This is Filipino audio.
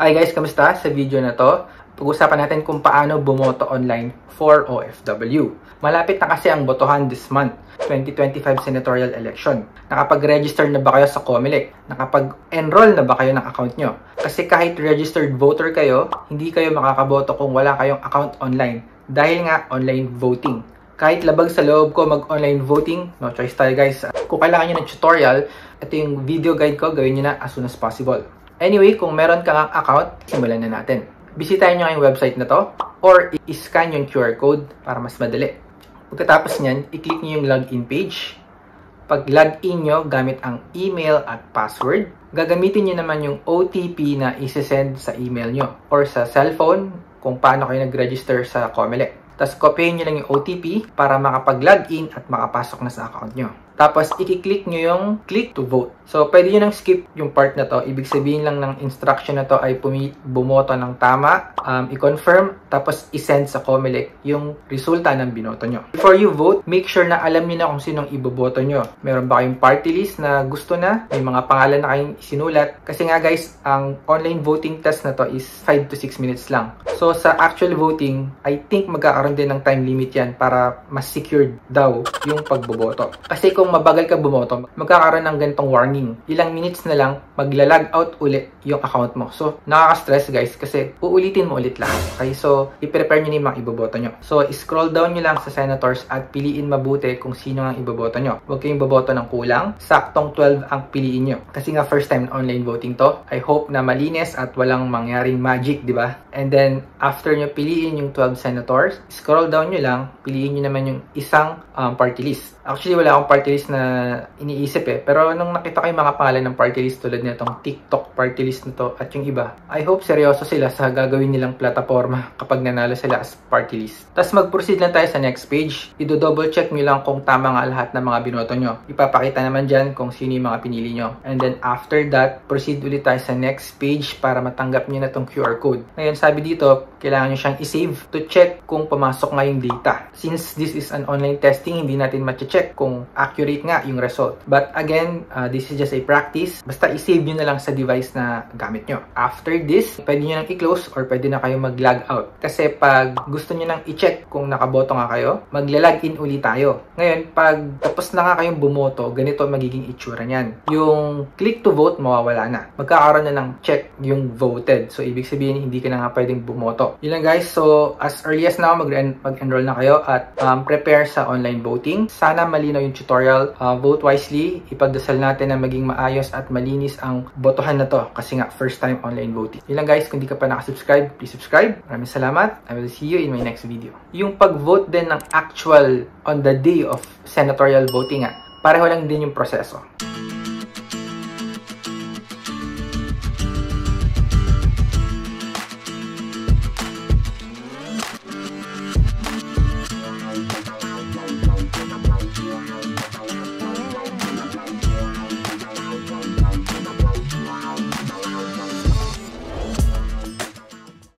Hi guys, kamusta? Sa video na to, pag-usapan natin kung paano bumoto online for OFW. Malapit na kasi ang botohan this month, 2025 senatorial election. Nakapag-register na ba kayo sa COMELEC? Nakapag-enroll na ba kayo ng account nyo? Kasi kahit registered voter kayo, hindi kayo makakaboto kung wala kayong account online. Dahil nga online voting. Kahit labag sa loob ko mag-online voting, no choice tayo guys. Kung kailangan nyo ng tutorial, ito yung video guide ko, gawin nyo na as soon as possible. Anyway, kung meron kang account, simulan na natin. Bisitahin nyo yung website na to or i-scan yung QR code para mas madali. Pagkatapos nyan, i-click nyo yung login page. Pag login nyo gamit ang email at password, gagamitin nyo naman yung OTP na isi-send sa email nyo or sa cellphone kung paano kayo nag-register sa COMELEC. Tapos copyin nyo lang yung OTP para makapag-login at makapasok na sa account nyo. Tapos, i-click nyo yung click to vote. So, pwede nyo nang skip yung part na to. Ibig sabihin lang ng instruction na to ay bumoto ng tama, i-confirm, tapos i-send sa COMELEC yung resulta ng binoto nyo. Before you vote, make sure na alam nyo na kung sinong iboboto nyo. Meron ba kayong party list na gusto na? May mga pangalan na kayong isinulat? Kasi nga guys, ang online voting test na to is 5 to 6 minutes lang. So, sa actual voting, I think magkakaroon din ng time limit yan para mas secured daw yung pagboboto. Kasi kung mabagal ka bumoto, magkakaroon ng ganitong warning. Ilang minutes na lang, magla-log out ulit yung account mo. So, nakaka-stress guys kasi uulitin mo ulit lahat. Okay? So, i-prepare nyo na yung mga iboboto nyo. So, scroll down nyo lang sa senators at piliin mabuti kung sino ang iboboto nyo. Huwag kayong boboto ng kulang. Saktong 12 ang piliin nyo. Kasi nga first time online voting to. I hope na malinis at walang mangyaring magic, di ba? And then, after nyo piliin yung 12 senators, scroll down nyo lang, piliin nyo naman yung isang party list. Actually, wala akong party list na iniisip eh. Pero nung nakita ko yung mga pangalan ng party list tulad nitong TikTok party list na to at yung iba, I hope seryoso sila sa gagawin nilang plataforma kapag nanalo sila as party list. Tapos mag-proceed lang tayo sa next page. I-double check nyo lang kung tama nga lahat ng mga binoto nyo. Ipapakita naman dyan kung sino yung mga pinili nyo. And then after that, proceed ulit tayo sa next page para matanggap nyo na tong QR code. Ngayon, sabi dito, kailangan nyo siyang i-save to check kung pumasok nga yung data. Since this is an online testing, hindi natin ma-check kung accurate nga yung result. But again, this is just a practice. Basta i-save nyo na lang sa device na gamit nyo. After this, pwede nyo nang i-close or pwede na kayo mag-log out. Kasi pag gusto nyo nang i-check kung nakaboto nga kayo, magla-login ulit tayo. Ngayon, pag tapos na nga kayong bumoto, ganito magiging itsura niyan. Yung click to vote, mawawala na. Magkakaroon na ng check yung voted. So, ibig sabihin, hindi ka na nga pwedeng bumoto. Yun lang guys. So, as early as now, mag-enroll na kayo at prepare sa online voting. Sana malinaw yung tutorial. Vote wisely. Ipagdasal natin na maging maayos at malinis ang botohan na to kasi nga first time online voting. Yun lang guys. Kung di ka pa nakasubscribe, please subscribe. Maraming salamat. I will see you in my next video. Yung pag-vote din ng actual on the day of senatorial voting pareho lang din yung proseso.